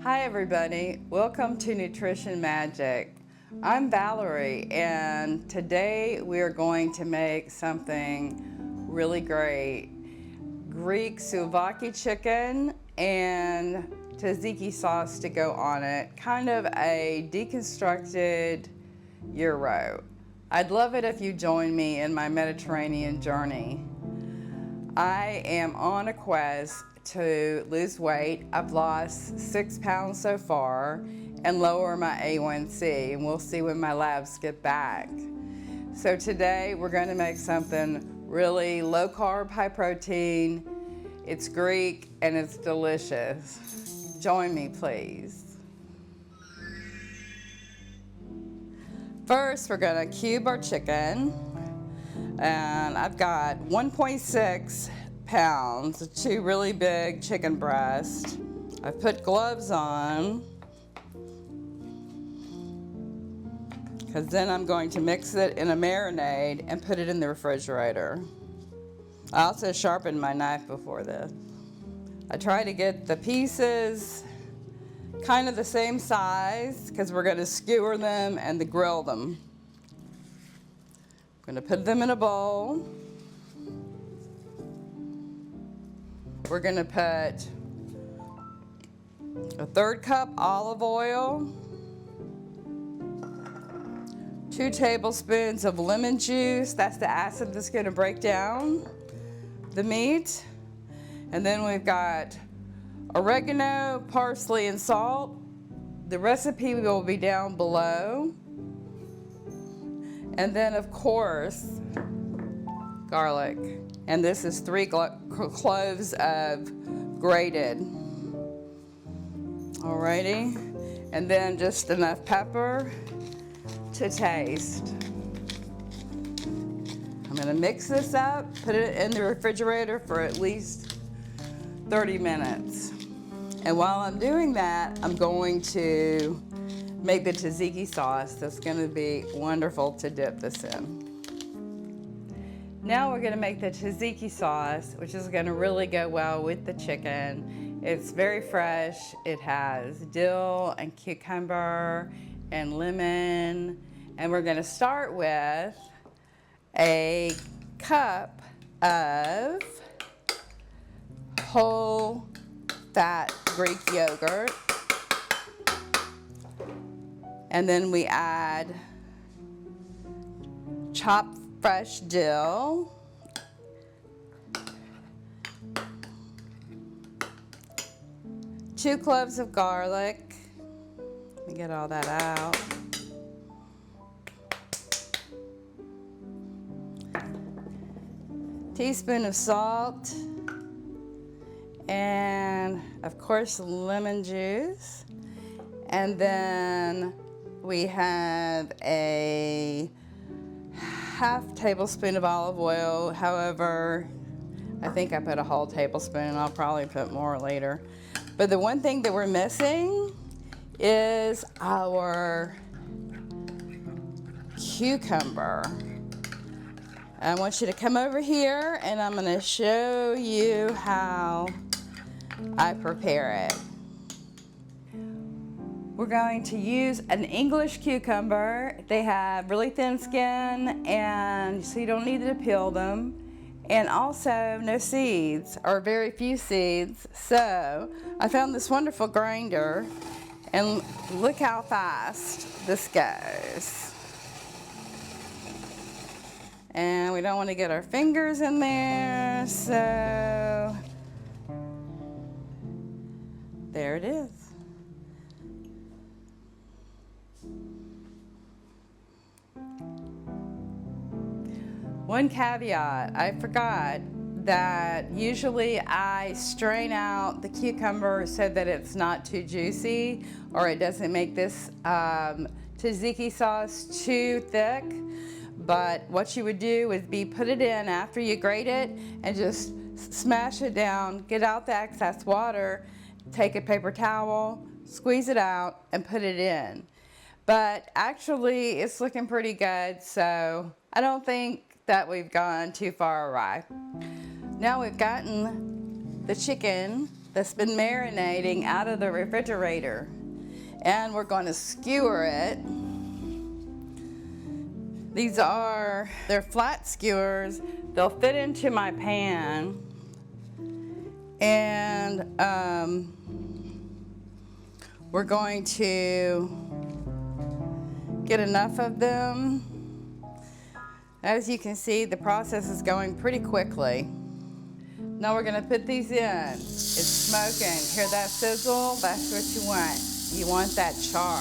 Hi everybody, welcome to Nutrition Magic. I'm Valerie and today we are going to make something really great. Greek souvlaki chicken and tzatziki sauce to go on it. Kind of a deconstructed gyro. I'd love it if you join me in my Mediterranean journey. I am on a quest to lose weight. I've lost 6 pounds so far and lower my A1C, and we'll see when my labs get back. So today we're going to make something really low carb, high protein. It's Greek and it's delicious. Join me, please. First, we're going to cube our chicken. And I've got 1.6 pounds, 2 really big chicken breasts. I've put gloves on because then I'm going to mix it in a marinade and put it in the refrigerator. I also sharpened my knife before this. I try to get the pieces kind of the same size because we're going to skewer them and to grill them. I'm going to put them in a bowl. We're going to put a 1/3 cup olive oil, 2 tablespoons of lemon juice. That's the acid that's going to break down the meat. And then we've got oregano, parsley, and salt. The recipe will be down below. And then, of course, garlic. And this is 3 cloves of grated. Alrighty. And then just enough pepper to taste. I'm going to mix this up, put it in the refrigerator for at least 30 minutes. And while I'm doing that, I'm going to make the tzatziki sauce. That's going to be wonderful to dip this in. Now we're going to make the tzatziki sauce, which is going to really go well with the chicken. It's very fresh. It has dill and cucumber and lemon. And we're going to start with a cup of whole fat Greek yogurt. And then we add chopped fresh dill, two cloves of garlic. Let me get all that out. Teaspoon of salt, and of course lemon juice. And then we have a half tablespoon of olive oil. However, I think I put a whole tablespoon and I'll probably put more later. But the one thing that we're missing is our cucumber. I want you to come over here and I'm going to show you how I prepare it. We're going to use an English cucumber. They have really thin skin, and so you don't need to peel them. And also no seeds, or very few seeds. So I found this wonderful grinder, and look how fast this goes. And we don't want to get our fingers in there, so there it is. One caveat, I forgot that usually I strain out the cucumber so that it's not too juicy or it doesn't make this tzatziki sauce too thick. But what you would do is put it in after you grate it and just smash it down, get out the excess water, take a paper towel, squeeze it out, and put it in. But actually, it's looking pretty good, so I don't think that we've gone too far awry. Now we've gotten the chicken that's been marinating out of the refrigerator. And we're going to skewer it. They're flat skewers. They'll fit into my pan. And we're going to get enough of them. As you can see, the process is going pretty quickly. Now we're gonna put these in. It's smoking. Hear that sizzle? That's what you want. You want that char.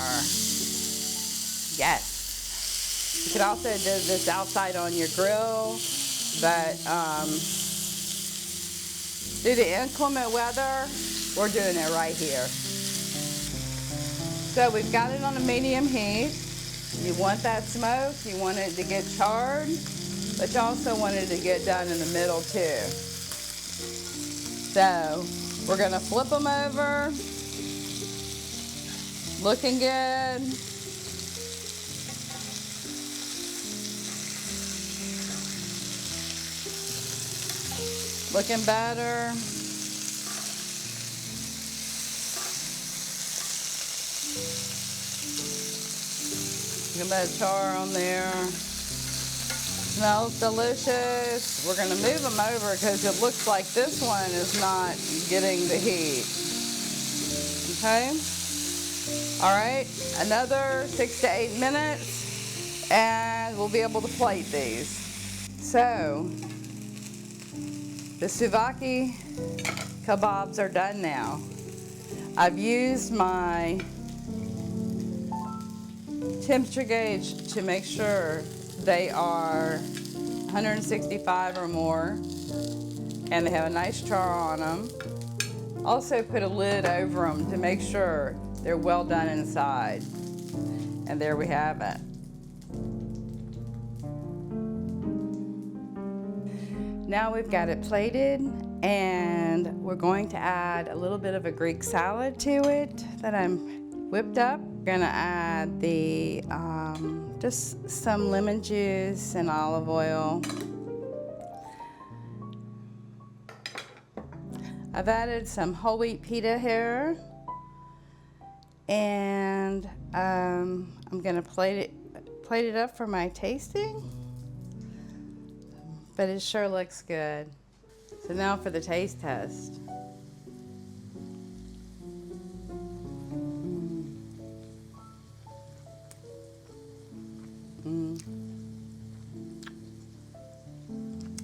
Yes. You could also do this outside on your grill, but due to inclement weather, we're doing it right here. So we've got it on a medium heat. You want that smoke, you want it to get charred, but you also want it to get done in the middle too. So we're gonna flip them over. Looking good. Looking better. Get that char on there. Smells delicious. We're gonna move them over because it looks like this one is not getting the heat. Okay? All right, another 6 to 8 minutes and we'll be able to plate these. So, the Souvlaki kebabs are done now. I've used my temperature gauge to make sure they are 165 or more and they have a nice char on them. Also put a lid over them to make sure they're well done inside. And there we have it. Now we've got it plated and we're going to add a little bit of a Greek salad to it that I'm whipped up. We're gonna add the just some lemon juice and olive oil. I've added some whole wheat pita here, and I'm gonna plate it up for my tasting. But it sure looks good. So now for the taste test.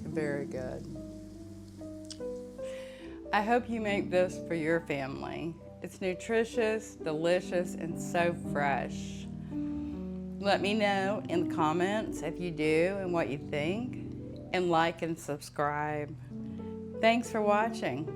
Very good. I hope you make this for your family. It's nutritious, delicious, and so fresh. Let me know in the comments if you do and what you think, and like and subscribe. Thanks for watching.